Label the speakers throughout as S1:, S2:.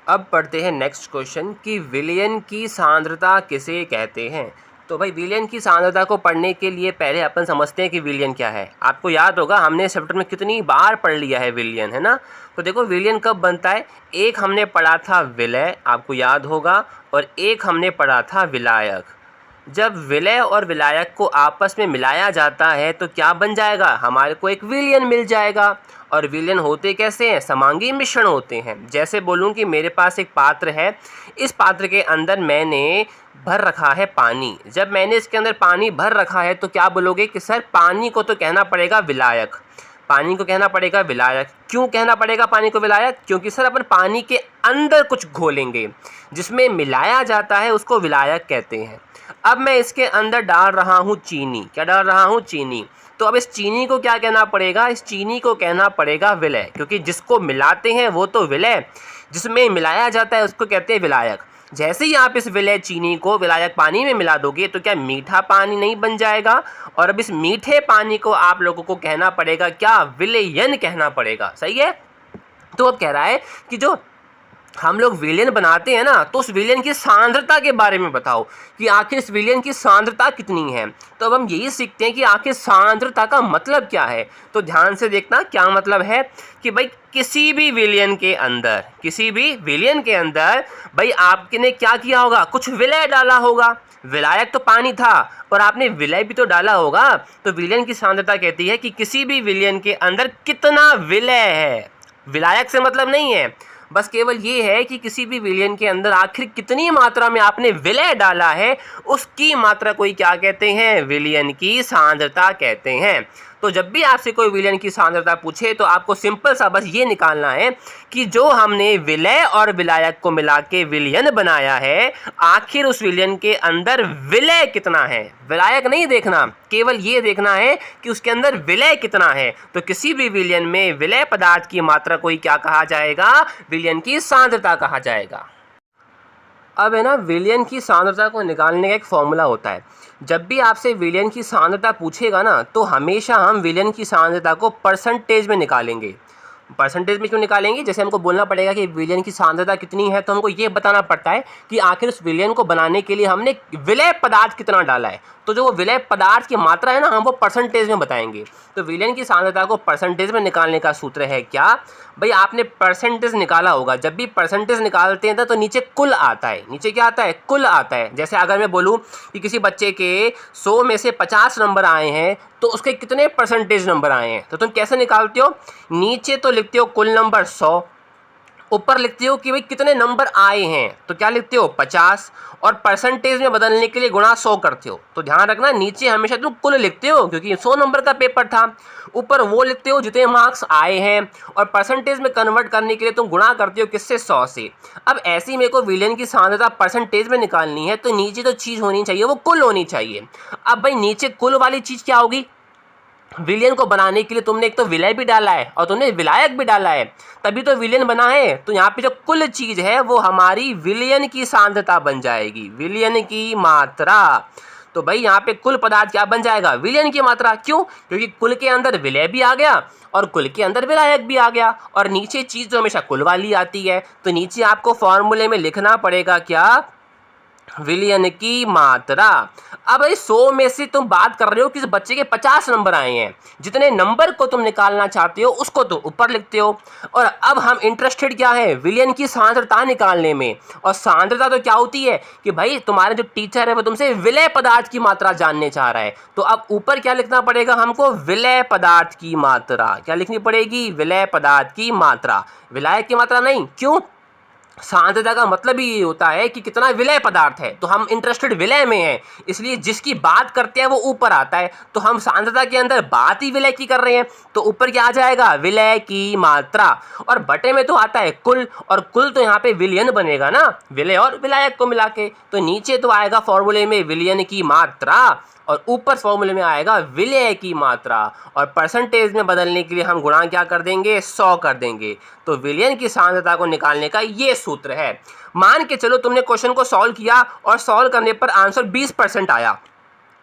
S1: अब पढ़ते हैं नेक्स्ट क्वेश्चन कि विलयन की सांद्रता किसे कहते हैं। तो भाई विलयन की सांद्रता को पढ़ने के लिए पहले अपन समझते हैं कि विलयन क्या है। आपको याद होगा हमने इस चैप्टर में कितनी बार पढ़ लिया है विलयन, है ना। तो देखो विलयन कब बनता है। एक हमने पढ़ा था विलय, आपको याद होगा, और एक हमने पढ़ा था विलायक। जब विलय और विलायक को आपस में मिलाया जाता है तो क्या बन जाएगा, हमारे को एक विलयन मिल जाएगा। और विलयन होते कैसे हैं, समांगी मिश्रण होते हैं। जैसे बोलूं कि मेरे पास एक पात्र है, इस पात्र के अंदर मैंने भर रखा है पानी। जब मैंने इसके अंदर पानी भर रखा है तो क्या बोलोगे कि सर पानी को तो कहना पड़ेगा विलायक, पानी को कहना पड़ेगा विलायक। क्यों कहना पड़ेगा पानी को विलायक, क्योंकि सर अपन पानी के अंदर कुछ घोलेंगे, जिसमें मिलाया जाता है उसको विलायक कहते हैं। अब मैं इसके अंदर डाल रहा हूँ चीनी, क्या डाल रहा हूँ, चीनी। तो अब इस चीनी को क्या कहना पड़ेगा, इस चीनी को कहना पड़ेगा विलय, क्योंकि जिसको मिलाते हैं वो तो विलय, जिसमें मिलाया जाता है उसको कहते हैं विलायक। जैसे ही आप इस विलय चीनी को विलायक पानी में मिला दोगे तो क्या मीठा पानी नहीं बन जाएगा। और अब इस मीठे पानी को आप लोगों को कहना पड़ेगा क्या, विलयन कहना पड़ेगा। सही है। तो अब कह रहा है कि जो हम लोग विलयन बनाते हैं ना, तो उस विलयन की सांद्रता के बारे में बताओ कि आखिर इस विलयन की सांद्रता कितनी है। तो अब हम यही सीखते हैं कि आखिर सांद्रता का मतलब क्या है। तो ध्यान से देखना क्या मतलब है कि भाई किसी भी विलयन के अंदर, किसी भी विलयन के अंदर भाई आपने क्या किया होगा, कुछ विलय डाला होगा। विलायक तो पानी था और आपने विलय भी तो डाला होगा। तो विलयन की सांद्रता कहती है कि किसी भी विलयन के अंदर कितना विलय है। विलायक से मतलब नहीं है, बस केवल ये है कि किसी भी विलयन के अंदर आखिर कितनी मात्रा में आपने विलय डाला है, उसकी मात्रा को ही क्या कहते हैं, विलयन की सांद्रता कहते हैं। तो जब भी आपसे कोई विलयन की सांद्रता पूछे तो आपको सिंपल सा बस ये निकालना है कि जो हमने विलय और विलायक को मिला के विलयन बनाया है, आखिर उस विलयन के अंदर विलय कितना है। विलायक नहीं देखना, केवल ये देखना है कि उसके अंदर विलय कितना है। तो किसी भी विलयन में विलय पदार्थ की मात्रा को ही क्या कहा जाएगा, विलयन की सांद्रता कहा जाएगा। अब है ना, विलयन की सांद्रता को निकालने का एक फॉर्मूला होता है। जब भी आपसे विलयन की सांद्रता पूछेगा ना, तो हमेशा हम विलयन की सांद्रता को परसेंटेज में निकालेंगे। परसेंटेज में क्यों निकालेंगे, जैसे हमको बोलना पड़ेगा कि विलयन की सांद्रता कितनी है, तो हमको ये बताना पड़ता है कि आखिर उस विलयन को बनाने के लिए हमने विलय पदार्थ कितना डाला है। तो जो वो विलय पदार्थ की मात्रा है ना, हम वो परसेंटेज में बताएंगे। तो विलयन की सांद्रता को परसेंटेज में निकालने का सूत्र है क्या, भाई आपने परसेंटेज निकाला होगा। जब भी परसेंटेज निकालते हैं तो नीचे कुल आता है, नीचे क्या आता है, कुल आता है। जैसे अगर मैं बोलूँ कि किसी बच्चे के 100 में से 50 नंबर आए हैं तो उसके कितने परसेंटेज नंबर आए हैं, तो तुम कैसे निकालते हो, नीचे तो लिखते हो कुल नंबर 100, ऊपर लिखते हो कि भाई कितने नंबर आए हैं, तो क्या लिखते हो 50, और परसेंटेज में बदलने के लिए गुणा 100 करते हो। तो ध्यान रखना नीचे हमेशा तुम कुल लिखते हो क्योंकि 100 नंबर का पेपर था, ऊपर वो लिखते हो जितने मार्क्स आए हैं, और परसेंटेज में कन्वर्ट करने के लिए तुम गुणा करते हो किससे, 100 से। अब ऐसी मेरे को विलयन की सांद्रता परसेंटेज में निकालनी है तो नीचे तो चीज़ होनी चाहिए वो कुल होनी चाहिए। अब भाई नीचे कुल वाली चीज़ क्या होगी, विलयन को बनाने के लिए तुमने एक तो विलय भी डाला है और तुमने विलायक भी डाला है, तभी तो विलयन बना है। तो यहाँ पे जो कुल चीज है वो हमारी विलयन की सांद्रता बन जाएगी, विलयन की मात्रा। तो भाई यहाँ पे कुल पदार्थ क्या बन जाएगा, विलयन की मात्रा। क्यों, क्योंकि कुल के अंदर विलय भी आ गया और कुल के अंदर विलायक भी आ गया, और नीचे चीज तो हमेशा कुल वाली आती है। तो नीचे आपको फॉर्मूले में लिखना पड़ेगा क्या, विलयन की मात्रा। अब इस 100 में से तुम बात कर रहे हो कि इस बच्चे के 50 नंबर आए हैं, जितने नंबर को तुम निकालना चाहते हो उसको तुम ऊपर लिखते हो। और अब हम इंटरेस्टेड क्या है, विलयन की सांद्रता निकालने में। और सांद्रता तो क्या होती है कि भाई तुम्हारे जो टीचर है वो तुमसे विलय पदार्थ की मात्रा जानने चाह रहा है। तो अब ऊपर क्या लिखना पड़ेगा हमको, विलय पदार्थ की मात्रा। क्या लिखनी पड़ेगी, विलय पदार्थ की मात्रा, विलायक की मात्रा नहीं। क्यों, सांद्रता का मतलब ही ये होता है कि कितना विलय पदार्थ है, तो हम इंटरेस्टेड विलय में हैं, इसलिए जिसकी बात करते हैं वो ऊपर आता है। तो हम सांद्रता के अंदर बात ही विलय की कर रहे हैं, तो ऊपर क्या आ जाएगा, विलय की मात्रा। और बटे में तो आता है कुल, और कुल तो यहाँ पे विलयन बनेगा ना, विलय और विलायक को मिला के। तो नीचे तो आएगा फॉर्मूले में विलयन की मात्रा, और ऊपर फॉर्मूले में आएगा विलय की मात्रा। और परसेंटेज में बदलने के लिए हम गुणा क्या कर देंगे, 100 कर देंगे। तो विलयन की सांद्रता को निकालने का ये सूत्र है। मान के चलो तुमने क्वेश्चन को सॉल्व किया और सॉल्व करने पर आंसर 20% आया,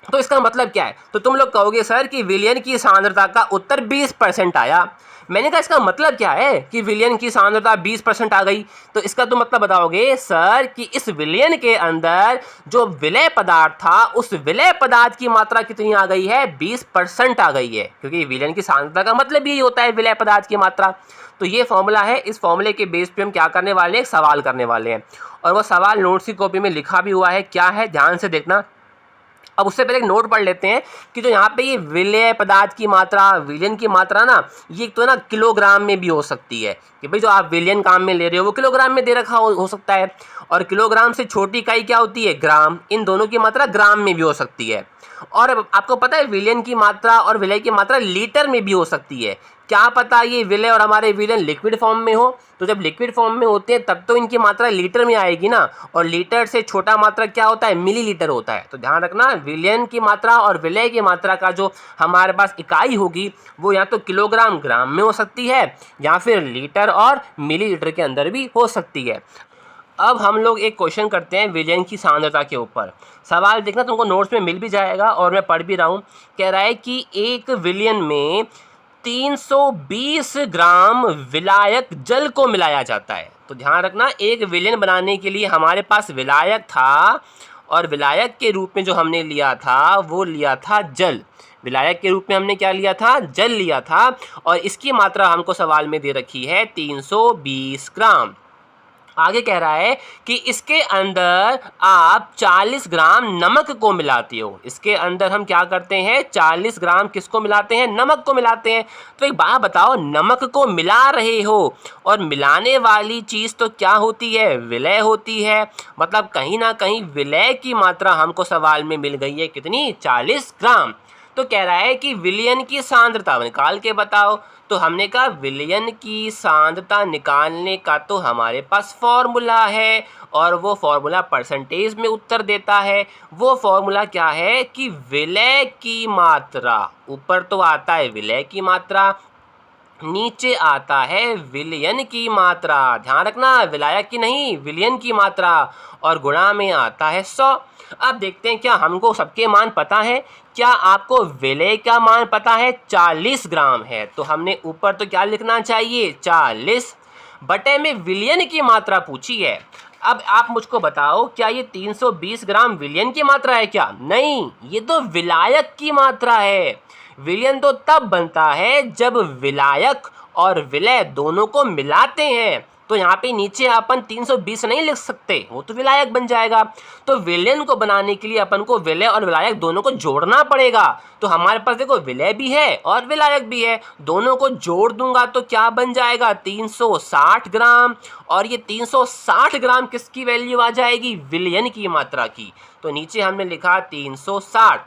S1: तो इसका मतलब क्या है? तो तुम लोग कहोगे सर कि विलयन की सांद्रता का उत्तर 20% आया। मैंने कहा इसका मतलब क्या है कि विलयन की सांद्रता 20% आ गई? तो इसका तो मतलब बताओगे सर कि इस विलयन के अंदर जो विलय पदार्थ था उस विलय पदार्थ की मात्रा कितनी आ गई है? 20% आ गई है, क्योंकि विलयन की सांद्रता का मतलब यही होता है विलय पदार्थ की मात्रा। तो ये फॉर्मूला है, इस फॉर्मूले के बेस पे हम क्या करने वाले हैं? एक सवाल करने वाले हैं, और वो सवाल नोट्स की कॉपी में लिखा भी हुआ है। क्या है, ध्यान से देखना। अब उससे पहले एक नोट पढ़ लेते हैं कि जो यहाँ पे ये विलय पदार्थ की मात्रा, विलयन की मात्रा ना, ये तो ना किलोग्राम में भी हो सकती है कि भाई जो आप विलयन काम में ले रहे हो वो किलोग्राम में दे रखा हो सकता है, और किलोग्राम से छोटी इकाई क्या होती है? ग्राम। इन दोनों की मात्रा ग्राम में भी हो सकती है। और अब आपको पता है विलयन की मात्रा और विलय की मात्रा लीटर में भी हो सकती है। क्या पता ये विलय और हमारे विलयन लिक्विड फॉर्म में हो, तो जब लिक्विड फॉर्म में होते हैं तब तो इनकी मात्रा लीटर में आएगी ना, और लीटर से छोटा मात्रा क्या होता है? मिलीलीटर होता है। तो ध्यान रखना, विलयन की मात्रा और विलय की मात्रा का जो हमारे पास इकाई होगी वो या तो किलोग्राम ग्राम में हो सकती है, या फिर लीटर और मिलीलीटर के अंदर भी हो सकती है। अब हम लोग एक क्वेश्चन करते हैं विलयन की सांद्रता के ऊपर। सवाल देखना, तुमको नोट्स में मिल भी जाएगा और मैं पढ़ भी रहा हूँ। कह रहा है कि एक विलयन में 320 ग्राम विलायक जल को मिलाया जाता है। तो ध्यान रखना, एक विलयन बनाने के लिए हमारे पास विलायक था, और विलायक के रूप में जो हमने लिया था वो लिया था जल। विलायक के रूप में हमने क्या लिया था? जल लिया था, और इसकी मात्रा हमको सवाल में दे रखी है 320 ग्राम। आगे कह रहा है कि इसके अंदर आप 40 ग्राम नमक को मिलाते हो। इसके अंदर हम क्या करते हैं? 40 ग्राम किसको मिलाते हैं? नमक को मिलाते हैं। तो एक बात बताओ, नमक को मिला रहे हो और मिलाने वाली चीज़ तो क्या होती है? विलय होती है। मतलब कहीं ना कहीं विलय की मात्रा हमको सवाल में मिल गई है, कितनी? 40 ग्राम। तो कह रहा है कि विलयन की सांद्रता निकाल के बताओ। तो हमने कहा विलयन की सांद्रता निकालने का तो हमारे पास फॉर्मूला है, और वो फॉर्मूला परसेंटेज में उत्तर देता है। वो फॉर्मूला क्या है कि विलय की मात्रा, ऊपर तो आता है विलय की मात्रा, नीचे आता है विलयन की मात्रा। ध्यान रखना, विलायक की नहीं, विलयन की मात्रा, और गुणा में आता है 100। अब देखते हैं क्या हमको सबके मान पता है। क्या आपको विलय का मान पता है? 40 ग्राम है, तो हमने ऊपर तो क्या लिखना चाहिए? 40 बटे में विलयन की मात्रा पूछी है। अब आप मुझको बताओ, क्या ये 320 ग्राम विलयन की मात्रा है क्या? नहीं, ये तो विलायक की मात्रा है। विलयन तो तब बनता है जब विलायक और विलय दोनों को मिलाते हैं। तो यहाँ पे नीचे अपन 320 नहीं लिख सकते, वो तो विलायक बन जाएगा। तो विलयन को बनाने के लिए अपन को विलय और विलायक दोनों को जोड़ना पड़ेगा। तो हमारे पास देखो विलय भी है और विलायक भी है, दोनों को जोड़ दूंगा तो क्या बन जाएगा? 360 ग्राम। और ये 360 ग्राम किसकी वैल्यू आ जाएगी? विलयन की मात्रा की। तो नीचे हमने लिखा 360,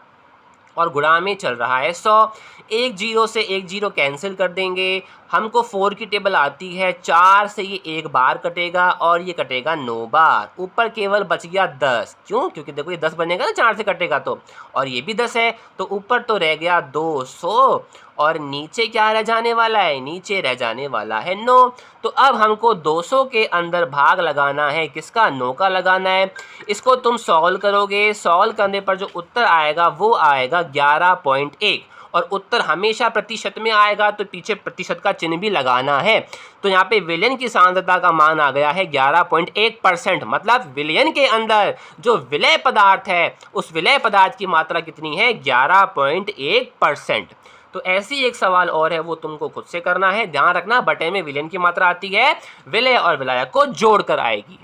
S1: और गुणा में चल रहा है 100। एक जीरो से एक जीरो कैंसिल कर देंगे, हमको 4 की टेबल आती है। 4 से ये एक बार कटेगा और ये कटेगा 9 बार। ऊपर केवल बच गया 10। क्यों? क्योंकि देखो ये 10 बनेगा ना 4 से कटेगा तो, और ये भी 10 है, तो ऊपर तो रह गया 200, और नीचे क्या रह जाने वाला है? नीचे रह जाने वाला है 9। तो अब हमको 200 के अंदर भाग लगाना है, किसका? 9 का लगाना है। इसको तुम सॉल्व करोगे, सॉल्व करने पर जो उत्तर आएगा वो आएगा 11.1, और उत्तर हमेशा प्रतिशत में आएगा तो पीछे प्रतिशत का चिन्ह भी लगाना है। तो यहाँ पे विलयन की सांद्रता का मान आ गया है 11.1%। मतलब विलयन के अंदर जो विलय पदार्थ है उस विलय पदार्थ की मात्रा कितनी है? 11.1%। तो ऐसी एक सवाल और है, वो तुमको खुद से करना है। ध्यान रखना, बटे में विलयन की मात्रा आती है, विलय और विलायक को जोड़कर आएगी।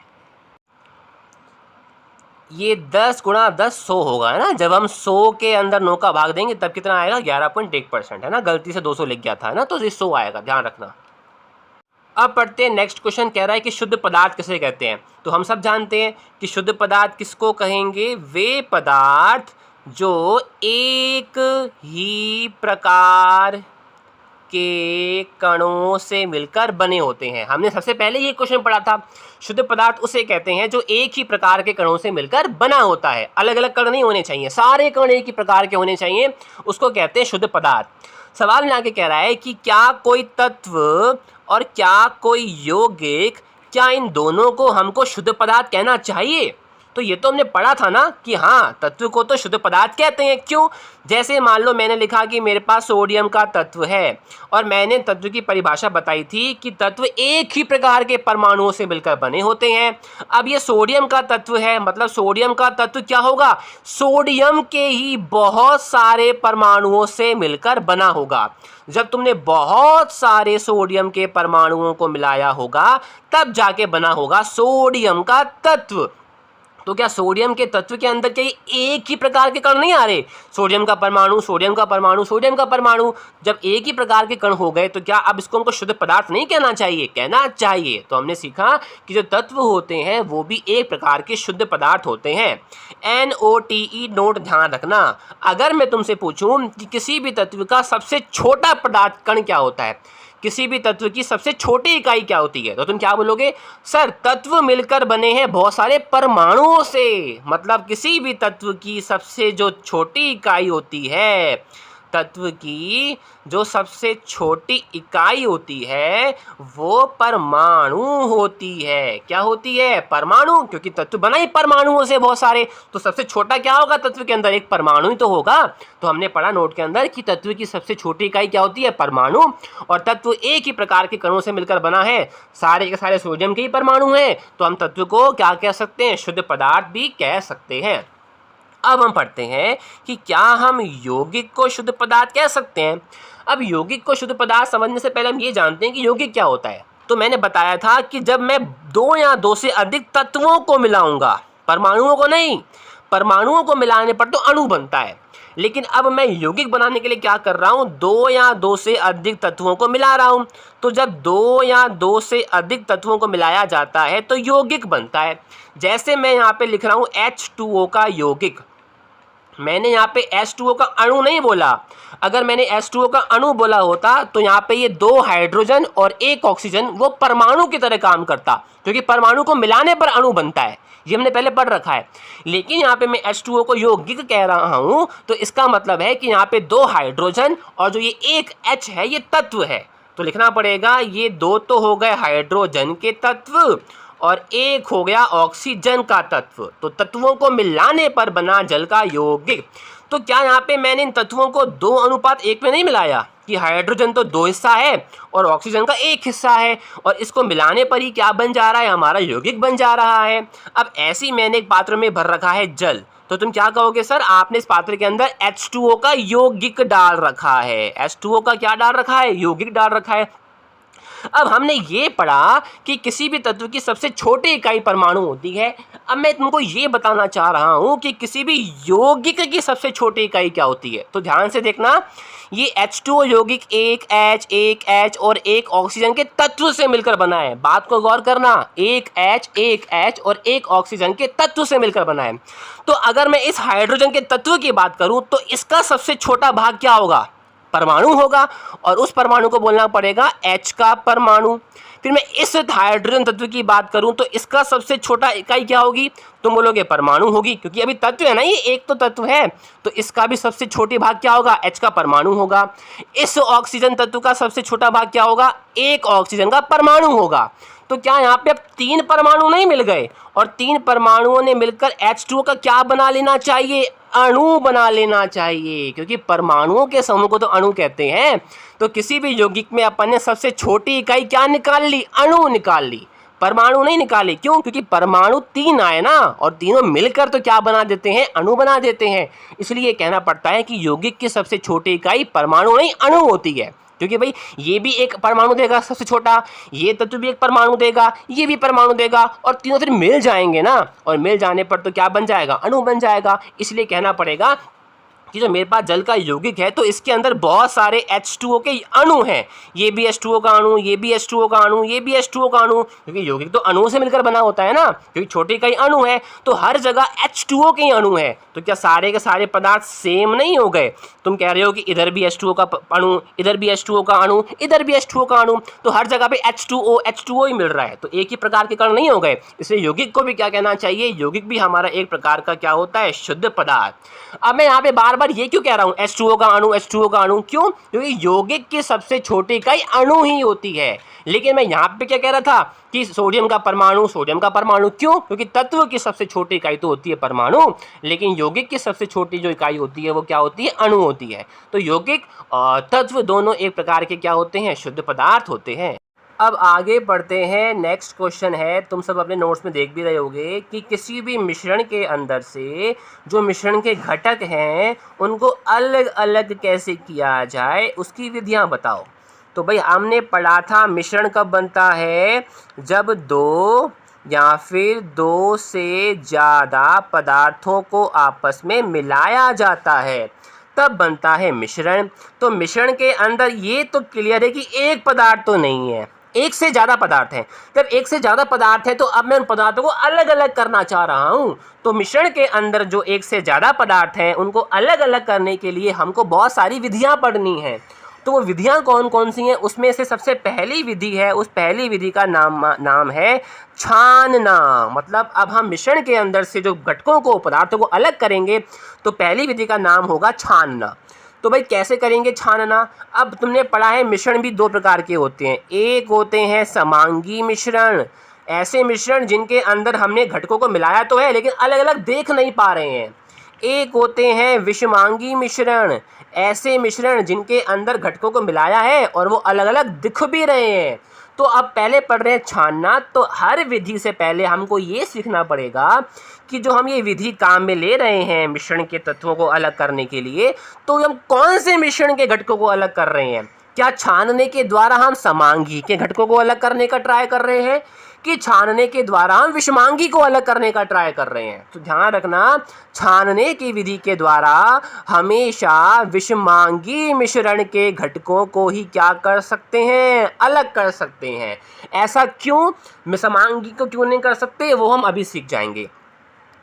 S1: ये 10 गुणा 10 100 होगा, है ना। जब हम 100 के अंदर 9 का भाग देंगे तब कितना आएगा? 11.1%, है ना। गलती से 200 लिख गया था, है ना, तो ये 100 आएगा, ध्यान रखना। अब पढ़ते हैं नेक्स्ट क्वेश्चन। कह रहा है कि शुद्ध पदार्थ किसे कहते हैं? तो हम सब जानते हैं कि शुद्ध पदार्थ किसको कहेंगे? वे पदार्थ जो एक ही प्रकार के कणों से मिलकर बने होते हैं। हमने सबसे पहले ये क्वेश्चन पढ़ा था। शुद्ध पदार्थ उसे कहते हैं जो एक ही प्रकार के कणों से मिलकर बना होता है। अलग अलग कण नहीं होने चाहिए, सारे कण एक ही प्रकार के होने चाहिए, उसको कहते हैं शुद्ध पदार्थ। सवाल में आके कह रहा है कि क्या कोई तत्व और क्या कोई यौगिक, क्या इन दोनों को हमको शुद्ध पदार्थ कहना चाहिए? तो ये तो हमने पढ़ा था ना कि हाँ, तत्व को तो शुद्ध पदार्थ कहते हैं। क्यों? जैसे मान लो मैंने लिखा कि मेरे पास सोडियम का तत्व है और मैंने तत्व की परिभाषा बताई थी कि तत्व एक ही प्रकार के परमाणुओं से मिलकर बने होते हैं। अब ये सोडियम का तत्व है, मतलब सोडियम का तत्व क्या होगा? सोडियम के ही बहुत सारे परमाणुओं से मिलकर बना होगा। जब तुमने बहुत सारे सोडियम के परमाणुओं को मिलाया होगा तब जाके बना होगा सोडियम का तत्व। तो क्या सोडियम के तत्व के अंदर क्या एक ही प्रकार के कण नहीं आ रहे? सोडियम का परमाणु, सोडियम का परमाणु, सोडियम का परमाणु। जब एक ही प्रकार के कण हो गए तो क्या अब इसको हमको शुद्ध पदार्थ नहीं कहना चाहिए? कहना चाहिए। तो हमने सीखा कि जो तत्व होते हैं वो भी एक प्रकार के शुद्ध पदार्थ होते हैं। NOTE नोट ध्यान रखना। अगर मैं तुमसे पूछूं कि किसी भी तत्व का सबसे छोटा पदार्थ कण क्या होता है, किसी भी तत्व की सबसे छोटी इकाई क्या होती है, तो तुम क्या बोलोगे? सर, तत्व मिलकर बने हैं बहुत सारे परमाणुओं से। मतलब किसी भी तत्व की सबसे जो छोटी इकाई होती है, तत्व की जो सबसे छोटी इकाई होती है वो परमाणु होती है। क्या होती है? परमाणु। क्योंकि तत्व बना ही परमाणुओं से बहुत सारे, तो सबसे छोटा क्या होगा तत्व के अंदर? एक परमाणु ही तो होगा। तो हमने पढ़ा नोट के अंदर कि तत्व की सबसे छोटी इकाई क्या होती है? परमाणु। और तत्व एक ही प्रकार के कणों से मिलकर बना है, सारे के सारे सोडियम के ही परमाणु हैं, तो हम तत्व को क्या कह सकते हैं? शुद्ध पदार्थ भी कह सकते हैं। अब हम पढ़ते हैं कि क्या हम यौगिक को शुद्ध पदार्थ कह सकते हैं। अब यौगिक को शुद्ध पदार्थ समझने से पहले हम ये जानते हैं कि यौगिक क्या होता है। तो मैंने बताया था कि जब मैं दो या दो से अधिक तत्वों को मिलाऊंगा, परमाणुओं को नहीं, परमाणुओं को मिलाने पर तो अणु बनता है, लेकिन अब मैं यौगिक बनाने के लिए क्या कर रहा हूँ? दो या दो से अधिक तत्वों को मिला रहा हूँ। तो जब दो या दो से अधिक तत्वों को मिलाया जाता है तो यौगिक बनता है। जैसे मैं यहाँ पे लिख रहा हूँ H2O का यौगिक। मैंने यहाँ पे H2O का अणु नहीं बोला। अगर मैंने H2O का अणु बोला होता तो यहाँ पे ये दो हाइड्रोजन और एक ऑक्सीजन वो परमाणु की तरह काम करता, क्योंकि परमाणु को मिलाने पर अणु बनता है। ये हमने पहले पढ़ रखा है। लेकिन यहाँ पे मैं H2O को यौगिक कह रहा हूँ तो इसका मतलब है कि यहाँ पे दो हाइड्रोजन और जो ये एक H है ये तत्व है। तो लिखना पड़ेगा ये दो तो हो गए हाइड्रोजन के तत्व और एक हो गया ऑक्सीजन का तत्व। तो तत्वों को मिलाने पर बना जल का यौगिक। तो क्या यहाँ पे मैंने इन तत्वों को 2:1 में नहीं मिलाया कि हाइड्रोजन तो 2 हिस्सा है और ऑक्सीजन का 1 हिस्सा है, और इसको मिलाने पर ही क्या बन जा रहा है? हमारा यौगिक बन जा रहा है। अब ऐसी मैंने एक पात्र में भर रखा है जल, तो तुम क्या कहोगे? सर, आपने इस पात्र के अंदर H2O का यौगिक डाल रखा है। H2O का क्या डाल रखा है? यौगिक डाल रखा है। अब हमने ये पढ़ा कि किसी भी तत्व की सबसे छोटी इकाई परमाणु होती है। अब मैं तुमको ये बताना चाह रहा हूँ कि किसी भी यौगिक की सबसे छोटी इकाई क्या होती है। तो ध्यान से देखना, ये H2O यौगिक एक H और एक ऑक्सीजन के तत्व से मिलकर बना है। बात को गौर करना, एक H और एक ऑक्सीजन के तत्व से मिलकर बना है। तो अगर मैं इस हाइड्रोजन के तत्व की बात करूँ तो इसका सबसे छोटा भाग क्या होगा? परमाणु होगा, और उस परमाणु को बोलना पड़ेगा H का परमाणु। फिर मैं इस हाइड्रोजन तत्व की बात करूं तो इसका सबसे छोटा इकाई क्या होगी? तुम बोलोगे परमाणु होगी, क्योंकि अभी तत्व है ना, ये एक तो तत्व है, तो इसका भी सबसे छोटी भाग क्या होगा? H का परमाणु होगा। इस ऑक्सीजन तत्व का सबसे छोटा भाग क्या होगा? एक ऑक्सीजन का परमाणु होगा। तो क्या यहाँ पे अब 3 परमाणु नहीं मिल गए, और 3 परमाणुओं ने मिलकर H2O का क्या बना लेना चाहिए? अणु बना लेना चाहिए, क्योंकि परमाणुओं के समूह को तो अणु कहते हैं। तो किसी भी यौगिक में अपन ने सबसे छोटी इकाई क्या निकाल ली? अणु निकाल ली, परमाणु नहीं निकाले। क्यों? क्योंकि परमाणु 3 आए ना, और तीनों मिलकर तो क्या बना देते हैं? अणु बना देते हैं। इसलिए कहना पड़ता है कि यौगिक की सबसे छोटी इकाई परमाणु नहीं अणु होती है, क्योंकि भाई ये भी एक परमाणु देगा सबसे छोटा, ये तत्व भी एक परमाणु देगा, ये भी परमाणु देगा, और तीनों फिर मिल जाएंगे ना, और मिल जाने पर तो क्या बन जाएगा? अणु बन जाएगा। इसलिए कहना पड़ेगा कि जो मेरे पास जल का यौगिक है तो इसके अंदर बहुत सारे H2O के अणु हैं। ये भी H2O का अणु, ये भी H2O का अणु, ये भी H2O का अणु, क्योंकि यौगिक तो अणुओं से मिलकर बना होता है ना, क्योंकि छोटे इकाई अणु है तो हर जगह H2O के अणु है। तो क्या सारे के सारे पदार्थ सेम नहीं हो गए? तुम कह रहे हो कि इधर भी H2O का अणु, इधर भी H2O का अणु, इधर भी H2O का अणु, तो हर जगह पे H2O ही मिल रहा है, तो एक ही प्रकार के कण नहीं हो गए। इसलिए यौगिक को भी क्या कहना चाहिए? यौगिक भी हमारा एक प्रकार का क्या होता है? शुद्ध पदार्थ। अब मैं यहाँ पे बार बार ये क्यों कह रहा हूँ H2O का अणु, H2O का अणु, क्यों? क्योंकि यौगिक की सबसे छोटी इकाई अणु ही होती है। लेकिन मैं यहाँ पे क्या कह रहा था कि सोडियम का परमाणु, सोडियम का परमाणु, क्यों? क्योंकि तत्व की सबसे छोटी इकाई तो होती है परमाणु, लेकिन यौगिक की सबसे छोटी जो इकाई होती है वो क्या होती है? अणु होती है। तो यौगिक और तत्व दोनों एक प्रकार के क्या होते हैं? शुद्ध पदार्थ होते हैं। अब आगे बढ़ते हैं। नेक्स्ट क्वेश्चन है, तुम सब अपने नोट्स में देख भी रहे होगे कि किसी भी मिश्रण के अंदर से जो मिश्रण के घटक हैं उनको अलग अलग कैसे किया जाए, उसकी विधियां बताओ। तो भाई हमने पढ़ा था मिश्रण कब बनता है? जब दो या फिर दो से ज़्यादा पदार्थों को आपस में मिलाया जाता है तब बनता है मिश्रण। तो मिश्रण के अंदर ये तो क्लियर है कि एक पदार्थ तो नहीं है, एक से ज़्यादा पदार्थ हैं। जब एक से ज़्यादा पदार्थ है तो अब मैं उन पदार्थों को अलग अलग करना चाह रहा हूँ। तो मिश्रण के अंदर जो एक से ज़्यादा पदार्थ हैं उनको अलग अलग करने के लिए हमको बहुत सारी विधियाँ पढ़नी हैं। तो वो विधियाँ कौन कौन सी हैं? उसमें से सबसे पहली विधि है, उस पहली विधि का नाम है छानना। मतलब अब हम मिश्रण के अंदर से जो घटकों को, पदार्थों को अलग करेंगे तो पहली विधि का नाम होगा छानना। तो भाई कैसे करेंगे छानना? अब तुमने पढ़ा है मिश्रण भी दो प्रकार के होते हैं। एक होते हैं समांगी मिश्रण, ऐसे मिश्रण जिनके अंदर हमने घटकों को मिलाया तो है लेकिन अलग अलग देख नहीं पा रहे हैं। एक होते हैं विषमांगी मिश्रण, ऐसे मिश्रण जिनके अंदर घटकों को मिलाया है और वो अलग अलग दिख भी रहे हैं। तो अब पहले पढ़ रहे हैं छानना। तो हर विधि से पहले हमको ये सीखना पड़ेगा कि जो हम ये विधि काम में ले रहे हैं मिश्रण के तत्वों को अलग करने के लिए, तो हम कौन से मिश्रण के घटकों को अलग कर रहे हैं? क्या छानने के द्वारा हम समांगी के घटकों को अलग करने का ट्राई कर रहे हैं कि छानने के द्वारा हम विषमांगी को अलग करने का ट्राई कर रहे हैं? तो ध्यान रखना, छानने की विधि के द्वारा हमेशा विषमांगी मिश्रण के घटकों को ही क्या कर सकते हैं? अलग कर सकते हैं। ऐसा क्यों? विषमांगी को क्यों नहीं कर सकते वो हम अभी सीख जाएंगे।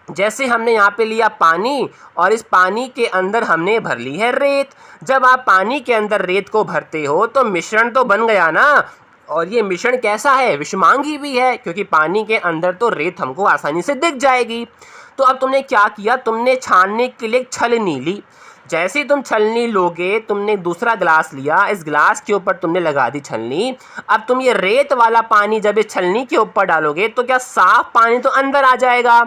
S1: जैसे हमने यहाँ पे लिया पानी और इस पानी के अंदर हमने भर ली है रेत। जब आप पानी के अंदर रेत को भरते हो तो मिश्रण तो बन गया ना, और ये मिश्रण कैसा है? विषमांगी भी है, क्योंकि पानी के अंदर तो रेत हमको आसानी से दिख जाएगी। तो अब तुमने क्या किया? तुमने छानने के लिए छलनी ली। जैसे ही तुम छलनी लोगे, तुमने दूसरा गिलास लिया, इस गिलास के ऊपर तुमने लगा दी छलनी। अब तुम ये रेत वाला पानी जब इस छलनी के ऊपर डालोगे तो क्या साफ पानी तो अंदर आ जाएगा,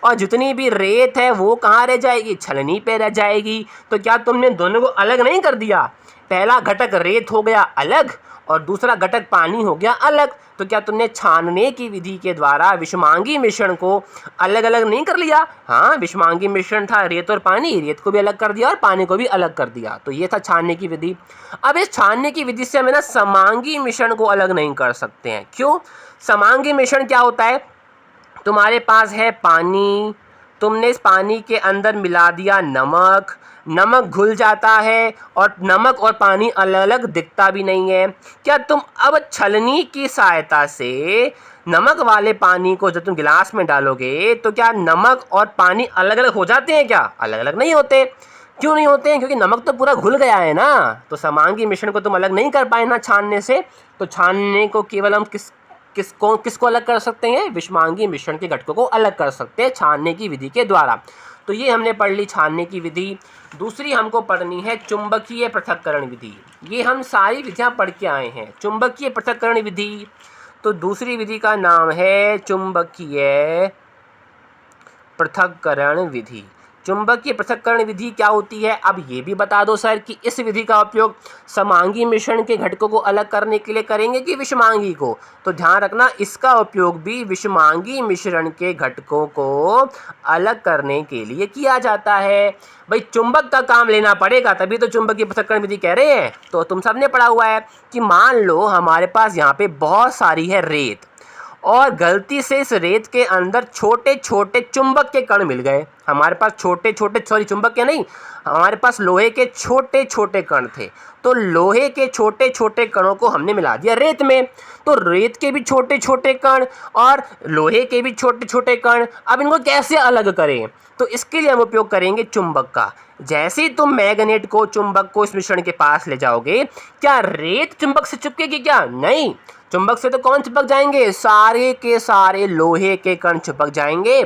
S1: और जितनी भी रेत है वो कहाँ रह जाएगी? छलनी पे रह जाएगी। तो क्या तुमने दोनों को अलग नहीं कर दिया? पहला घटक रेत हो गया अलग और दूसरा घटक पानी हो गया अलग। तो क्या तुमने छानने की विधि के द्वारा विषमांगी मिश्रण को अलग अलग नहीं कर लिया? हाँ, विषमांगी मिश्रण था रेत और पानी, रेत को भी अलग कर दिया और पानी को भी अलग कर दिया। तो ये था छानने की विधि। अब इस छानने की विधि से हमें ना समांगी मिश्रण को अलग नहीं कर सकते हैं। क्यों? समांगी मिश्रण क्या होता है? तुम्हारे पास है पानी, तुमने इस पानी के अंदर मिला दिया नमक, नमक घुल जाता है और नमक और पानी अलग अलग दिखता भी नहीं है। क्या तुम अब छलनी की सहायता से नमक वाले पानी को जब तुम गिलास में डालोगे तो क्या नमक और पानी अलग अलग हो जाते हैं? क्या अलग अलग नहीं होते। क्यों नहीं होते हैं? क्योंकि नमक तो पूरा घुल गया है ना। तो समांगी मिश्रण को तुम अलग नहीं कर पाए ना छानने से। तो छानने को केवल हम किसको अलग कर सकते हैं? विषमांगी मिश्रण के घटकों को अलग कर सकते हैं छानने की विधि के द्वारा। तो ये हमने पढ़ ली छानने की विधि। दूसरी हमको पढ़नी है चुंबकीय पृथक्करण विधि। ये हम सारी विधियां पढ़ के आए हैं। चुंबकीय पृथक्करण विधि, तो दूसरी विधि का नाम है चुंबकीय पृथक्करण विधि। चुंबकीय पृथक्करण विधि क्या होती है? अब ये भी बता दो सर कि इस विधि का उपयोग समांगी मिश्रण के घटकों को अलग करने के लिए करेंगे कि विषमांगी को? तो ध्यान रखना, इसका उपयोग भी विषमांगी मिश्रण के घटकों को अलग करने के लिए किया जाता है। भाई चुंबक का काम लेना पड़ेगा तभी तो चुंबकीय पृथक्करण विधि कह रहे हैं। तो तुम सबने पढ़ा हुआ है कि मान लो हमारे पास यहाँ पे बहुत सारी है रेत और गलती से इस रेत के अंदर छोटे छोटे चुंबक के कण मिल गए। हमारे पास चुंबक के नहीं, हमारे पास लोहे के छोटे छोटे कण थे। तो लोहे के छोटे छोटे कणों को हमने मिला दिया रेत में। तो रेत के भी छोटे छोटे कण और लोहे के भी छोटे छोटे कण, अब इनको कैसे अलग करें? तो इसके लिए हम उपयोग करेंगे चुंबक का। जैसे ही तुम मैग्नेट को, चुंबक को इस मिश्रण के पास ले जाओगे, क्या रेत चुंबक से चिपकेगी? क्या नहीं। चुंबक से तो कौन चिपक जाएंगे? सारे के सारे लोहे के कण चिपक जाएंगे।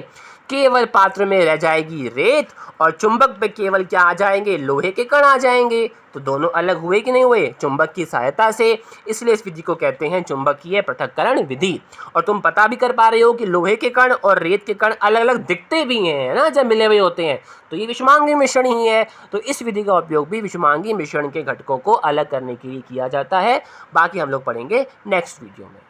S1: केवल पात्र में रह जाएगी रेत और चुंबक पे केवल क्या आ जाएंगे, लोहे के कण आ जाएंगे। तो दोनों अलग हुए कि नहीं हुए, चुंबक की सहायता से। इसलिए इस विधि को कहते हैं चुंबकीय पृथक्करण विधि। और तुम पता भी कर पा रहे हो कि लोहे के कण और रेत के कण अलग अलग दिखते भी हैं ना जब मिले हुए होते हैं, तो ये विषमांगी मिश्रण ही है। तो इस विधि का उपयोग भी विषमांगी मिश्रण के घटकों को अलग करने के लिए किया जाता है। बाकी हम लोग पढ़ेंगे नेक्स्ट वीडियो में।